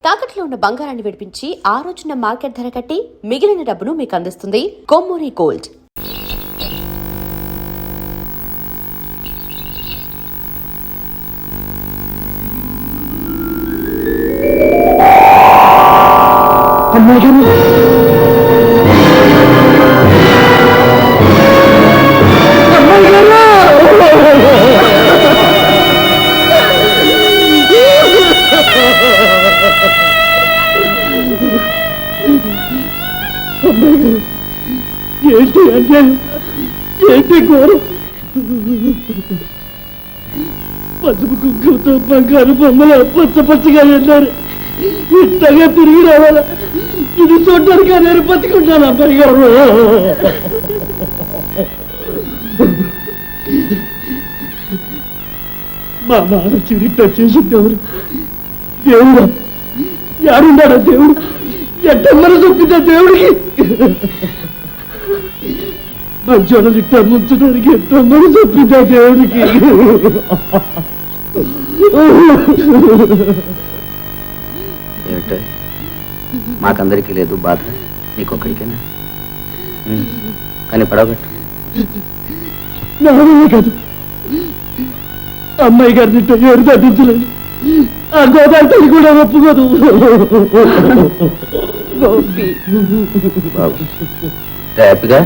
తాకట్లో ఉన్న బంగారాన్ని విడిపించి ఆ రోజున మార్కెట్ ధర కట్టి మిగిలిన డబ్బును మీకు అందిస్తుంది కొమ్మూరి గోల్డ్. ఏంటి అంటే ఏంటి ఘోరం? పసుపు కుంకుమతో బంగారు బొమ్మల పచ్చగా వెళ్ళారు. ఇంతగా తిరిగి రావాలా? ఇది చూడడానికి నేను బతికుంటాను అబ్బాయి గారు. మా నాన్న చిరిట చేసింది ఎవరు? దేవుడా, యాడున్నాడా దేవుడు? ఎట్టమ్మని చూపిందా దేవుడికి? మంచోడలు ఇట్ట ముంచడానికి ఎట్టమ్మని చూపిందా దేవుడికి? ఏమిటో మాకందరికీ లేదు బాధ, నీకొక్కడికేనా? కానీ పడవగట్టు. నానే కాదు, అమ్మాయి గారిని ఎవరు తగ్గించలేదు. ఆ గోదావరి తల్లి కూడా ఒప్పుకోదు. హ్యాపీగా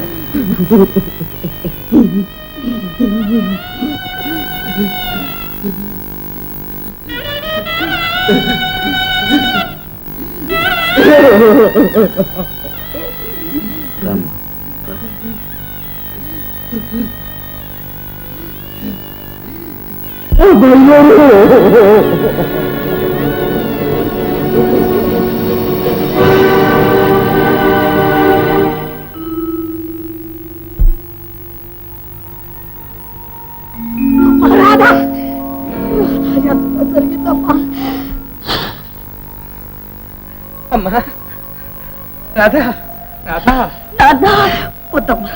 అమ్మా రాధా, రాధా, రాధా వద్దమ్మా,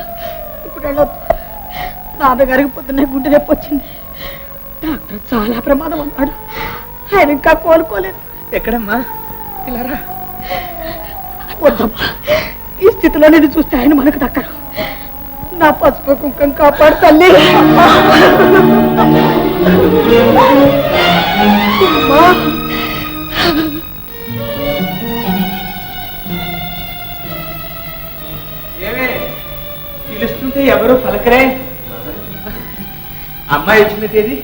ఇప్పుడు వెళ్ళొద్దు. నాన్నగారికి పొద్దున్నే గుండె నొప్పి వచ్చింది. డాక్టర్ చాలా ప్రమాదం అన్నాడు. ఆయన ఇంకా కోలుకోలేదు. ఎక్కడమ్మా? ఇలా రా. వద్దమ్మా, ఈ స్థితిలో నేను చూస్తే ఆయన మనకు దక్కరు. నా పసుపు కుంకం కాపాడు తల్లి. ఏమే పిలుస్తుంటే ఎవరు పలకరే? అమ్మాయి వచ్చింది తేదీ?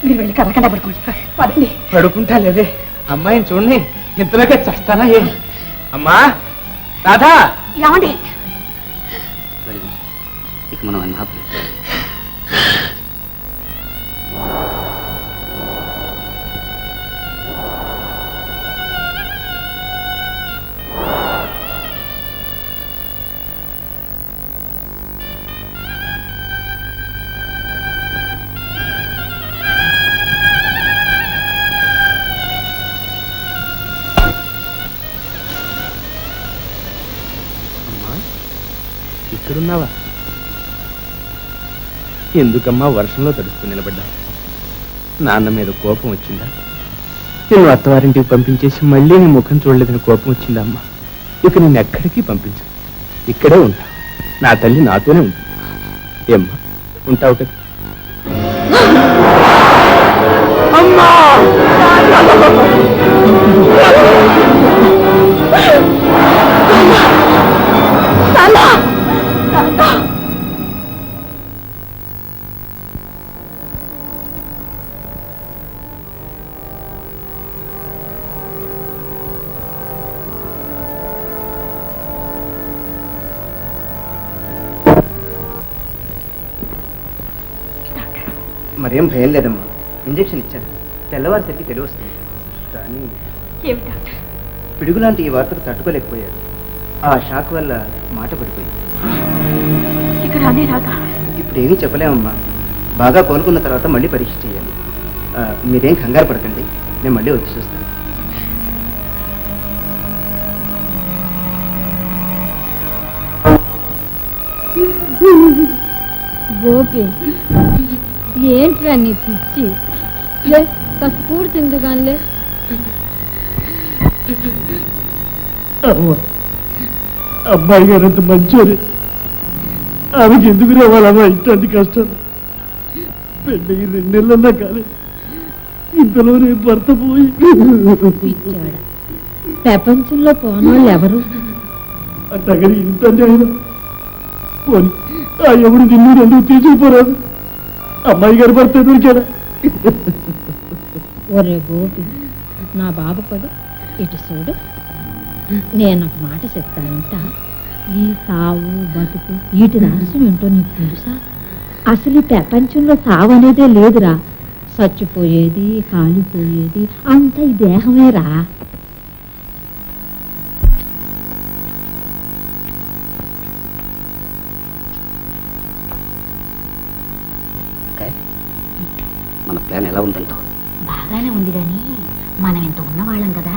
మీరు వెళ్ళి కర్రకండ పడుకోండి. పదండి. పడుకుంటా లేదే, అమ్మాయిని చూడండి, ఇంతలోకే చస్తానా ఏ? అమ్మా రాధా, ఏమండి? ఇక మనం అన్నాపు ఇక్కడున్నావా? ఎందుకమ్మా వర్షంలో తడుస్తూ నిలబడ్డా? నాన్న మీద కోపం వచ్చిందా? నేను అత్తవారింటికి పంపించేసి మళ్ళీ నీ ముఖం చూడలేదని కోపం వచ్చిందా అమ్మా? ఇక నేను ఎక్కడికి పంపించు, ఇక్కడే ఉంటా. నా తల్లి నాతోనే ఉంటుంది. ఏమ్మా, ఉంటావు కదా? అమ్మా! మరేం భయం లేదమ్మా, ఇంజెక్షన్ ఇచ్చాను, తెల్లవారిసరికి తెలివి వస్తుంది. కానీ పిడుగులాంటి ఈ వార్తకు తట్టుకోలేకపోయారు. ఆ షాక్ వల్ల మాట పడిపోయింది. ఇప్పుడు ఏమీ చెప్పలేమమ్మా, బాగా కోలుకున్న తర్వాత మళ్ళీ పరీక్ష చేయాలి. మీరేం కంగారు పడకండి, నేను మళ్ళీ వచ్చి చూస్తాను. గోపి, ఏంట్రా నీ పిచ్చి? లే, కాస్త కూర్చుంది కానిలే. అమ్మ అబ్బాయి గారు అంత మంచోరు, ఆమెకి ఎందుకు రావాలమ్మా ఇట్లాంటి కష్టం? పెళ్ళి 2 నెలలన్నా కాలేదు, ఇంతలోనే భర్త పోయి. పిచ్చాడా, ప్రపంచంలో పోనోళ్ళు ఎవరు? అట్టగని ఇంత అన్యాయం. పోని ఆ ఎవడు నిన్ను ఎందుకు తీసుకుపోరాదు? అమ్మాయి గారు భర్త దొరికాడా? ఒరే గోపి, నా బాబు పడు ఇటు చూడు. నేను ఒక మాట చెప్తానంట. ఈ సావు బతుకు వీటి రహస్యం ఏంటో నీకు తెలుసా? అసలు ఈ ప్రపంచంలో సావు అనేదే లేదురా. చచ్చిపోయేది, కాలిపోయేది అంతా ఈ దేహమేరా. మన ప్లాన్ ఎలా ఉందంటావు? బాగానే ఉంది కానీ మనం ఇంత ఉన్నవాళ్ళం కదా,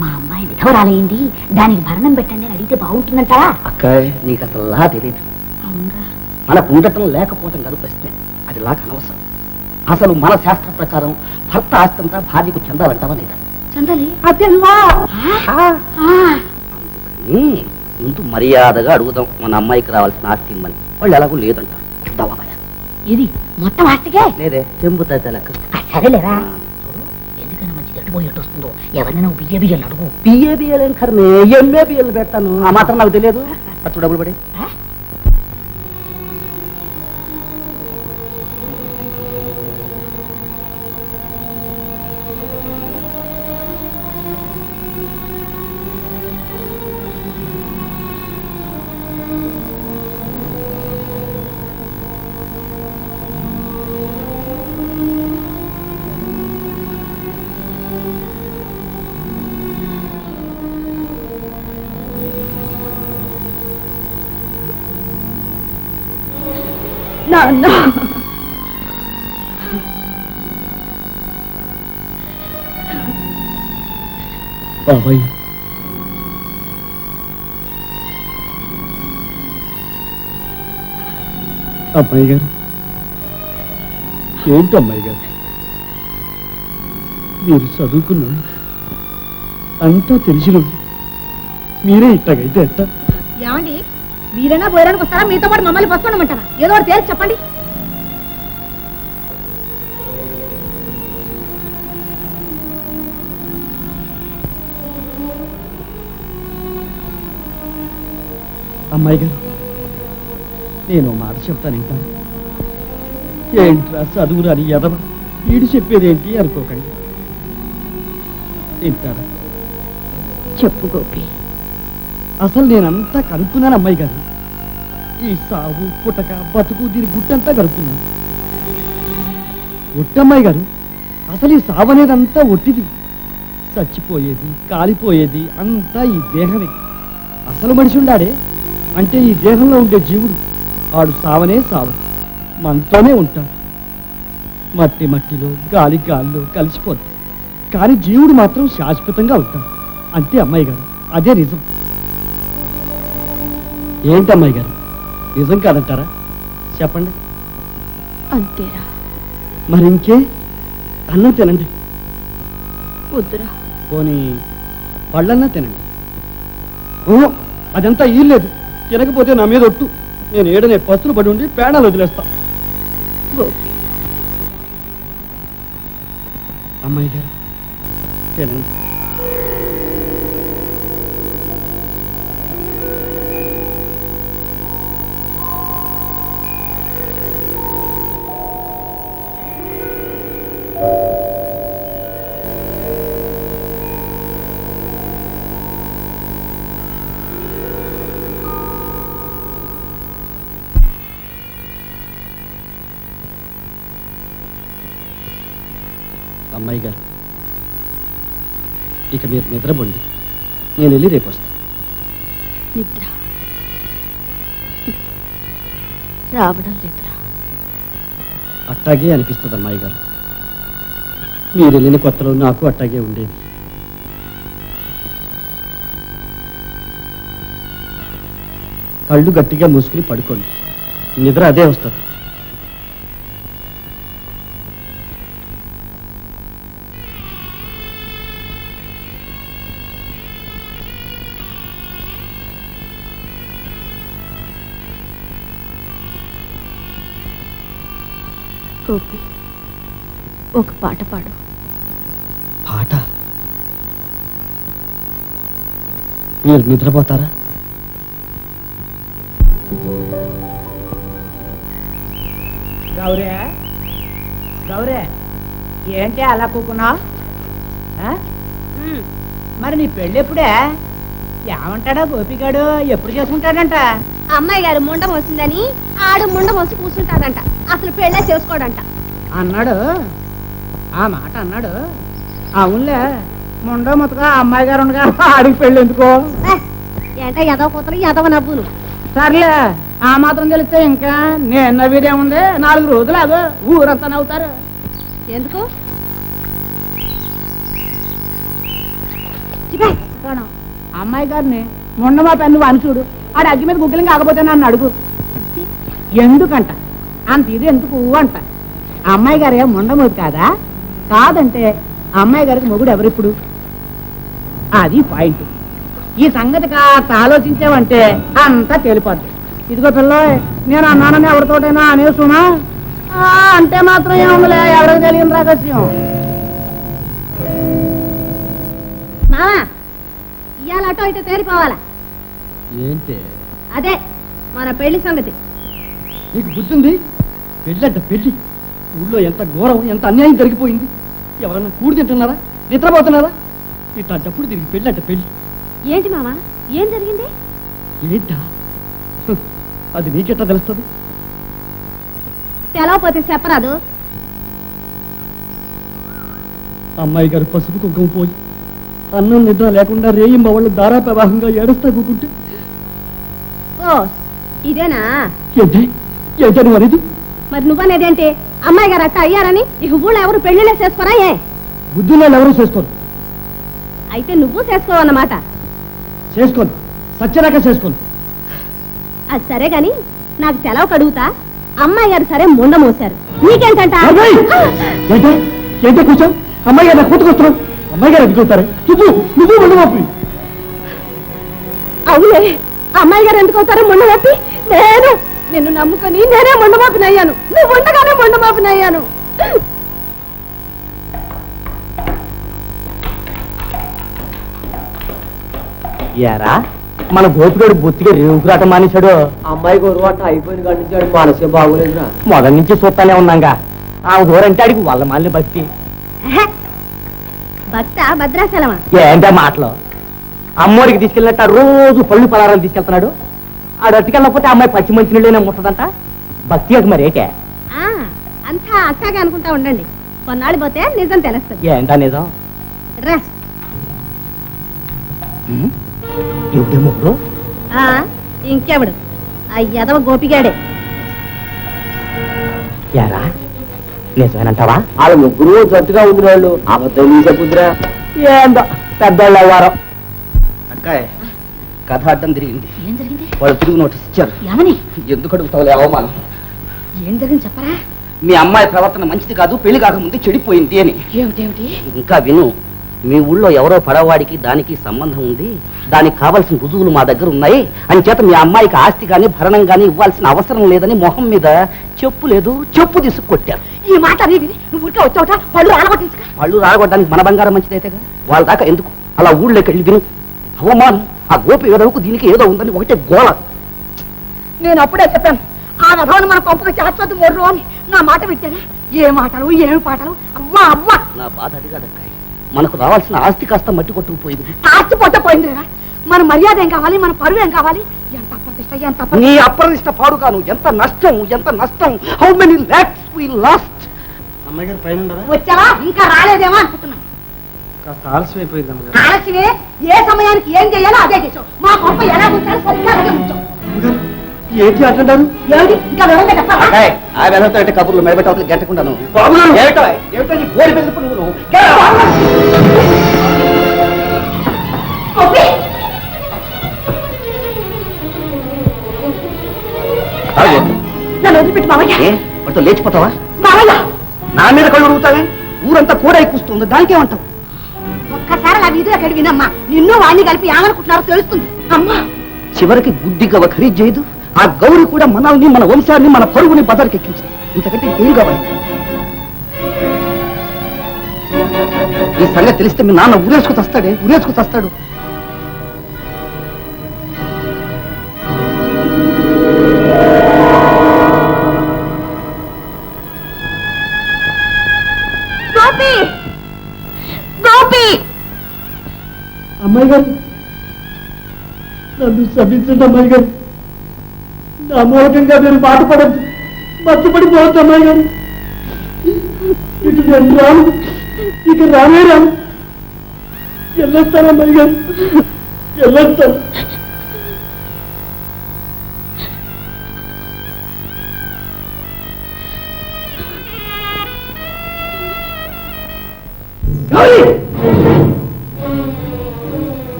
మా అమ్మాయి విధవరాలయ్యింది, దానికి భరణం పెట్టండి అని అడిగితే బాగుంటుందంటారా? అక్కాయ్, నీకు అసలు లా తెలియదు. అవునరా, మనకు ఉండటం లేకపోవటం కాదు ప్రశ్న, అది లాక్ అనవసరం. అసలు మన శాస్త్ర ప్రకారం భర్త ఆస్తంతా భార్యకు చెందాలంటావా లేదా? చందాలి. అందుకని ముందు మర్యాదగా అడుగుదాం, మన అమ్మాయికి రావాల్సిన ఆస్తి ఇమ్మని. వాళ్ళు ఎలాగో లేదంటారు. ఇది మొత్తం ఆస్తికే లేదే, చెంబుతా తెలక. సరేలేరా, చూడు ఎందుకైనా మంచిది ఎటుపోయి ఎటు వస్తుందో, ఎవరైనా బియ్యలు అడుగు. బిఏబిఎల్ ఏం కర్మే, ఎంఏబిఎల్ పెడతాను, ఆ మాత్రం నాకు తెలియదు. ఖర్చు డబ్బులు పడి. నాన్న, బాబాయ్, అమ్మాయి గారు ఏంటి అమ్మాయి గారు, మీరు చదువుకున్నాడు అంతా తెలిసిన మీరే ఇట్టగైతే ఎట్ట? ఏమండి, మీరైనా పోయడానికి వస్తారా? మీతో పాటు మమ్మల్ని పట్టుకోమంటారా? ఏదో ఒకటి తేల్చి చెప్పండి. అమ్మాయి గారు, నేను మాట చెప్తాను వింటాను. ఏంట్రా చదువురాని ఎదవ, వీడు చెప్పేదేంటి అనుకోకండి. వింటారా? చెప్పు గోపి. అసలు నేనంతా కనుక్కున్నాను అమ్మాయి గారు. ఈ సావు పుటక బతుకు దీని గుట్టంతా కనుక్కున్నాను. ఒట్టమ్మాయి గారు, అసలు ఈ సావు అనేదంతా ఒట్టిది. చచ్చిపోయేది, కాలిపోయేది అంతా ఈ దేహమే. అసలు మనిషి ఉండాడే అంటే ఈ దేహంలో ఉండే జీవుడు, ఆడు సావనే సావు, మనతోనే ఉంటాడు. మట్టి మట్టిలో, గాలి గాలిలో కలిసిపోతాడు. కానీ జీవుడు మాత్రం శాశ్వతంగా ఉంటాడు. అంతే అమ్మాయి గారు, అదే నిజం. ఏంటమ్మాయి గారు, నిజం కాదంటారా? చెప్పండి. అంతేరా. మరి ఇంకే, అన్నం తినండి. వద్దురా. పోనీ పళ్ళన్నా తినండి. ఓ, అదంతా ఈలేదు. తినకపోతే నా మీద ఒట్టు, నేను ఏడనే పస్తులు పడి ఉండి పేడాలు వదిలేస్తా. గోపి, అమ్మాయి గారు తినండి. అమ్మాయి గారు, ఇక మీరు నిద్రపోండి, నేను వెళ్ళి రేపు వస్తాను. నిద్ర రావడం లేదురా. అట్టాగే అనిపిస్తుంది అమ్మాయి గారు. మీరు వెళ్ళిన కొత్తలో నాకు అట్టాగే ఉండేది. కళ్ళు గట్టిగా మూసుకుని పడుకోండి, నిద్ర అదే వస్తుంది. గోపి, ఒక పాట పాడు. పాట? మీరు నిద్రపోతారా? గౌరే, గౌరే, ఏంటి అలా కూకున్నావు? మరి నీ పెళ్ళి ఎప్పుడే? ఏమంటాడా గోపిగాడు? ఎప్పుడు చేసుకుంటాడంట? అమ్మాయి గారు ముండం వస్తుందని ఆడు ముండం వచ్చి కూర్చుంటాడంట. అసలు పెళ్ళే చేసుకోడంట అన్నాడు. ఆ మాట అన్నాడు. అవునులే, ముండం మొత్తగా అమ్మాయి గారు ఉండగా ఆడికి పెళ్ళి ఎందుకో? ఏంట ఎదవ కూతురు ఎదవ నవ్వును. సర్లే, ఆ మాత్రం తెలిస్తే ఇంకా నేను నవ్వేదేముంది? 4 రోజులు అదో ఊరంతా నవ్వుతారు. ఎందుకు? అమ్మాయి గారిని మొండమా పెన్ను అని చూడు. ఆడు అగ్గి మీద గుగ్గిలం కాకపోతే నన్ను అడుగు. ఎందుకంట అంత ఇది ఎందుకు అంట. అమ్మాయి గారే మొండమోది కాదా? కాదంటే అమ్మాయి గారికి మొగుడు ఎవరిప్పుడు? అది పాయింట్. ఈ సంగతి కాస్త ఆలోచించావంటే అంతా తేలిపోద్ది. ఇదిగో పిల్ల, నేను అన్నానని ఎవరితోటైనా అనేసునా అంటే మాత్రం ఏముందిలే, ఎవరికి తెలియని రహస్యం. మావా, ఇవాళ అటో ఇటో తేరిపోవాలా? ఏంటి? అదే మన పెళ్లి సంగతి. నీకు బుద్ధుంది? పెళ్ళంట పెళ్ళి. ఊళ్ళో ఎంత ఘోరం, ఎంత అన్యాయం జరిగిపోయింది. ఎవరన్నా కూడి తింటున్నారా, నిద్రపోతున్నారా? ఇట్లాంటప్పుడు దీనికి పెళ్ళంట పెళ్ళి. ఏంటి మావా, ఏం జరిగింది? ఏంటా? అది నీకెట్టా తెలుస్తుంది? తెలవపోతే చెప్పరాదు. అమ్మాయి గారు పసుపు కుంకుమ పోయి అన్నం నిద్ర లేకుండా రేయింబ వాళ్ళు దారా ప్రవాహంగా ఏడుస్తా కూకుంటే. ఓ, ఇదేనా? ఏంటి ఏంటని అనేది? మరి నువ్వనేదేంటి? అమ్మాయి గారు అట్ట అయ్యారని ఇక ఊళ్ళో ఎవరు పెళ్లిలే చేసుకోరా? ఏ బుద్ధుల్లో ఎవరు చేసుకోరు. అయితే నువ్వు చేసుకోవన్నమాట. చేసుకోను, సత్యరాక చేసుకోను. అది సరే గాని నాకు సెలవు కడుగుతా. అమ్మాయి గారు సరే ముండ మోసారు, నీకేంటంట? ఏంటో కూర్చో. అమ్మాయి గారు కూతుకొస్తున్నావు. అమ్మాయి గారు ఎందుకవుతారు? నువ్వు ముండమోపి. అవునే, అమ్మాయి గారు ఎందుకు అవుతారో ముండమోపి? నిన్ను నమ్ముకొని నేనే ముండమోపినయ్యాను. నువ్వు ఉండగానే ముండమోపినయ్యాను. యారా, మన గోపిగాడు బొత్తిగా రేవుకురాట మానేశాడు. అమ్మాయి గౌరవ అట్ట అయిపోయిన కాడి నుంచి మనసే బాగోలేదురా. మొదటి నుంచి చూస్తానే ఉన్నాగా. ఆమె దూరంటే అడిగి వాళ్ళ మాలిని భక్తి. భక్త భద్రాచలమా? ఏంటా మాటలు? అమ్మోడికి తీసుకెళ్ళినట్టు రోజు పళ్ళు పలారాలు తీసుకెళ్తున్నాడు. ఆడు అట్టుకెళ్ళకపోతే అమ్మాయి పచ్చి మంచి నీళ్ళైనా ముట్టదంట. భక్తి అది మరేటే? అంతా అక్కగా అనుకుంటా ఉండండి, కొన్నాళ్ళు పోతే నిజం తెలుస్తుంది. ఏంటా నిజం? రా. ఎవడే ముగ్గురు? ఇంకెవడు? ఆ ఎదవ గోపిగాడే. యారా, నిజమేనంటావా? వాళ్ళ ముగ్గురు జట్టుగా ఉండిన వాళ్ళు అబద్ధం చెప్పుద్దురా. ఏందో పెద్దోళ్ళ వారం. అక్కాయ్, కథ అడ్డం తిరిగింది. ఏం జరిగింది? వాళ్ళు తిరుగు నోటీస్ ఇచ్చారు. ఏమని? ఎందుకు అడుగుతావులే అవమానం. ఏం జరిగింది చెప్పరా? మీ అమ్మాయి ప్రవర్తన మంచిది కాదు, పెళ్లి కాకముందే చెడిపోయింది అని. ఏమిటేమిటి? ఇంకా విను. మీ ఊళ్ళో ఎవరో పడవాడికి దానికి సంబంధం ఉంది, దానికి కావాల్సిన రుజువులు మా దగ్గర ఉన్నాయి అని చేత మీ అమ్మాయికి ఆస్తి కానీ భరణం కానీ ఇవ్వాల్సిన అవసరం లేదని మొహం మీద చెప్పు లేదు చెప్పు తీసుకు కొట్టారు. ఈ మాట అనేది నువ్వు ఊరికే వచ్చావుట, పళ్ళు ఆడగొట్టించుక. పళ్ళు రాగొట్టడానికి మన బంగారం మంచిదైతేగా. వాళ్ళ దాకా ఎందుకు? అలా ఊళ్ళోకి వెళ్ళి విను. అవమానం. ఆ గోపి ఎదవకు దీనికి ఏదో ఉందని ఒకటే గోళ. నేను అప్పుడే చెప్పాను, ఆ రథాన్ని మన పంపక చేర్చొద్దు మొర్రు అని. నా మాట విట్టానే. ఏ మాటలు ఏమి పాటలు! అవ్వా అవ్వా. నా బాధ అది కాదక్కాయ్, మనకు రావాల్సిన ఆస్తి కాస్త మట్టి కొట్టుకుపోయింది. ఆస్తి పోయింది కదా, మన మర్యాద ఏం కావాలి, మన పరువు ఏం కావాలి? ఎంత అప్రతిష్ట, ఎంత నీ అప్రదిష్ట పాడుగాను. ఎంత నష్టం, ఎంత నష్టం. How many lakhs we lost. అమ్మాయి గారు పైన ఉండరా? వచ్చావా? ఇంకా రాలేదేమో అనుకుంటున్నా. కాస్త ఆలస్యం అయిపోయింది అమ్మగారు. ఆలస్యమే. ఏ సమయానికి ఏం చేయాలో అదే చేసావు. మా గొప్ప ఎలా ఉంచాలో సరిగ్గా అలాగే ఉంచావు. ఏంటి అంటున్నారు? ఏమిటి ఇంకా వివరంగా చెప్పాలా? ఆ వెనతో అంటే కబుర్లు మెడబెట్టవతలు గంటకుండాను. ఏమిటో నీ కోరి బెదిరింపు నువ్వు. గోపి! నన్ను వదిలిపెట్టి మావయ్య. వాటితో లేచిపోతావా? మావయ్య, నా మీద కళ్ళు ఉరుగుతావే? ఊరంతా కూడా ఎక్కుస్తుంది, దానికేమంటావు? ఒక్కసారి అలా వీధిలోకి వెళ్ళి వినమ్మా. నిన్ను వాణ్ణి కలిపి ఏమనుకుంటున్నారో తెలుస్తుంది. అమ్మా, చివరికి గుడ్డిగా ఖరీదు చేయదు. ఆ గౌరి కూడా మనల్ని, మన వంశాన్ని, మన పరుగుని బజార్కి ఎక్కించింది. ఇంతకంటే ఏం కావాలి? ఈ సంగతి తెలిస్తే మీ నాన్న ఊరేసుకు చస్తాడు గోపి గోపి అమ్మాయి గారు నన్ను క్షమించండి అమ్మాయి గారు. నా మూలకంగా మీరు బాధపడద్దు, మత్తుపడిపోవద్దు అమ్మాయి గారు. ఇటు నేను రాను, ఇక రానే రాను. వెళ్ళొస్తాను అమ్మాయి గారు, వెళ్ళొస్తాను.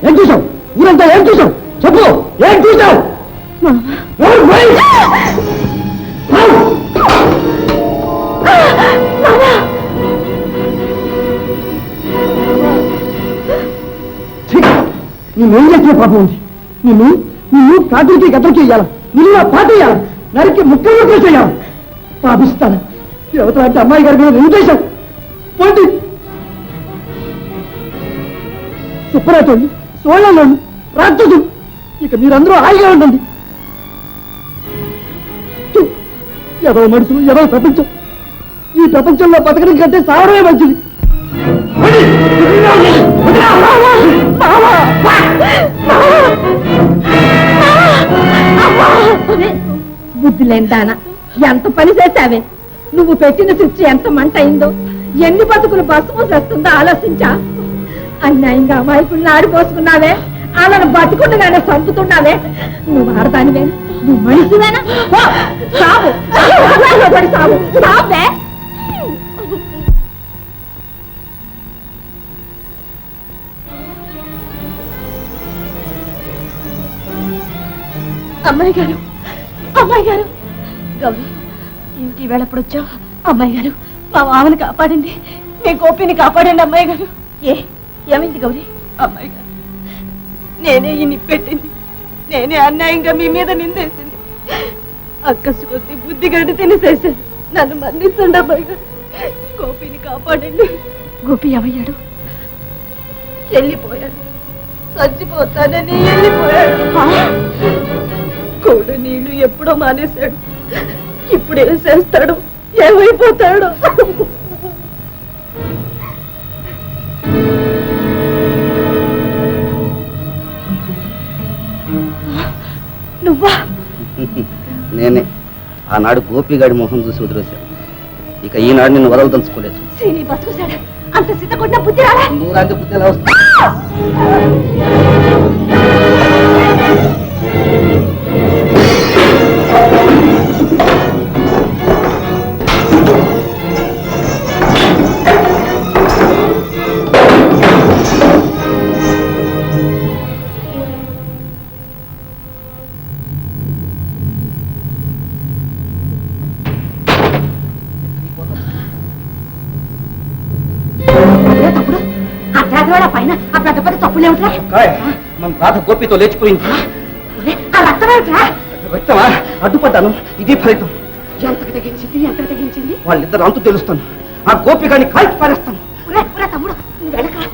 ఏం చూసావు? ఊరంతా ఏం చూసావు? చెప్పు, ఏం చూసావు? నువ్వేం చేసిన పాపం ఉంది. నిన్ను కాకులకి గద్దరికి వేయాలి, నిన్ను నా పాట వేయాలి, నరికి ముక్కలు చేయాలి. పాపిస్తాను యువత అంటే అమ్మాయి గారి మీద నిందేశాం. పోటీ సుబ్బరాజోళ్ళు, సోళ్ళలోళ్ళు, రాక్షసులు, ఇక మీరందరూ హాయిగా ఉండండి. ఎవరో మనుషులు, ఎవరో ప్రపంచం. ఈ ప్రపంచంలో బతకడం కంటే సావడమే మంచిది. బుద్ధి లేదానా, ఎంత పని చేశావే? నువ్వు పెట్టిన స్విచ్ ఎంత మంట అయిందో, ఎన్ని బతుకులు భస్మం చేస్తుందో ఆలోచించా. అన్యాయంగా అమాయకుల్ని ఆడిపోసుకున్నావే, వాళ్ళని బతుకుండగానే చంపుతున్నావే. నువ్వు ఆడదానివే, నువ్వు మనిషివేనా? సావు సావు సావే. అమ్మాయి గారు, అమ్మాయి గారు, గౌరీ ఇంటి వేళ ఎప్పుడు వచ్చావు? అమ్మాయి గారు, మా మామని కాపాడండి, మీ గోపిని కాపాడండి అమ్మాయి గారు. ఏమైంది గౌరీ? అమ్మాయి గారు, నేనే ఈ నిప్పెట్టింది, నేనే అన్యాయంగా మీ మీద నిందేసింది. అక్కసు కొద్ది బుద్ధి గడ్డి తినేసేసాను, నన్ను మన్నించండి అమ్మాయి గారు. గోపిని కాపాడండి. గోపి ఏమయ్యాడు? వెళ్ళిపోయాడు, చచ్చిపోతానని వెళ్ళిపోయాడు. కూడా నీళ్లు ఎప్పుడో మానేశాడు, ఇప్పుడు ఏం చేస్తాడు, ఏమైపోతాడు? నువ్వా? నేనే ఆనాడు గోపిగాడి మొహం చూసి వదిలేశాను. ఇక ఈనాడు నిన్ను వదలదలుచుకోలేదు. శ్రీని బతుకుశాడా? అంత సిద్ధ కొట్టిన బుద్ధి రాలే? నూరాంటి బుద్ధి ఎలా వస్తుంది? పైన ఆ పెద్ద పెద్ద తప్పులు ఏమిట్రా? మన రాధ గోపితో లేచిపోయింది. ఆ రక్తం ఏమిట్రా? రక్తమా? అడ్డుపడ్డాను, ఇది ఫలితం. ఎంతకు తెగించింది, ఎంతకు తెగించింది? వాళ్ళిద్దరు అంతు తెలుస్తాను. ఆ గోపి గాని కాల్చి పారేస్తాను. తమ్ముడు నువ్వు వెళ్ళకరా.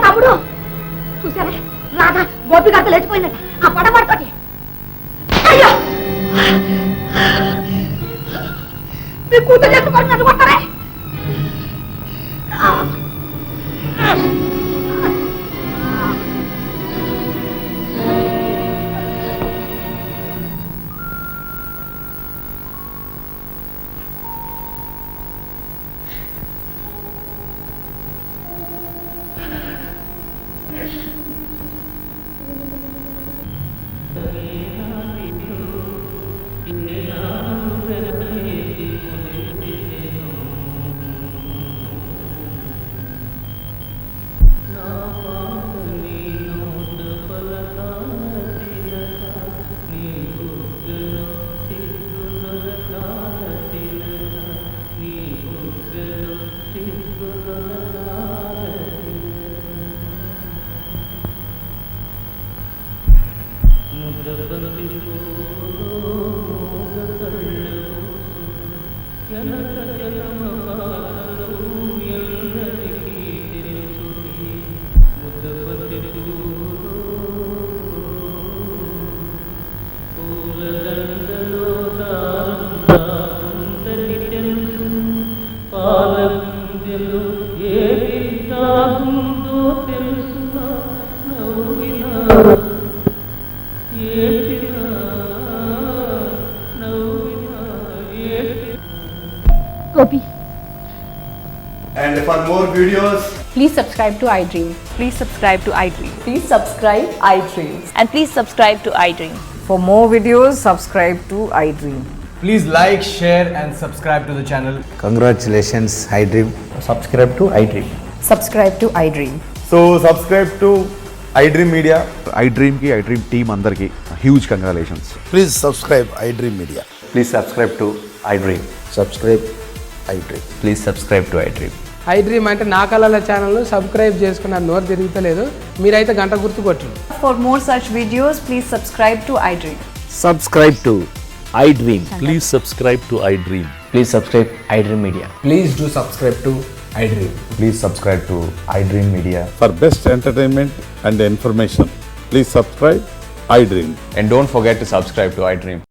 తమ్ముడు చూసారా, రాధా గోపి గారితో లేచిపోయిందట ఆ పడబడుకోటి. అయ్యో, మీ కూతురు చెప్పుకొని నన్ను కొట్టారే. Gopi And for more videos, Please subscribe to iDream. Please subscribe to iDream. Please subscribe iDream. And please subscribe to iDream. For more videos, subscribe to iDream. please like, share, and subscribe to the channel. Congratulations, iDream. Subscribe to iDream. Subscribe to iDream. So subscribe to iDream Media. iDream కి iDream team అందరికి huge congratulations. Please subscribe iDream Media. Please subscribe to iDream. Subscribe iDream. Please subscribe to iDream. iDream అంటే నా కళల channel subscribe చేసుకున్న నోరు తిరుగుతలేదు, మీరైతే గంట గుర్తు కొట్టండి. For more such videos, please subscribe to iDream. Subscribe to iDream. Please subscribe to iDream. Please subscribe iDream media. Please do subscribe to iDream. Please subscribe to iDream media. For best entertainment and information, please subscribe iDream. And don't forget to subscribe to iDream.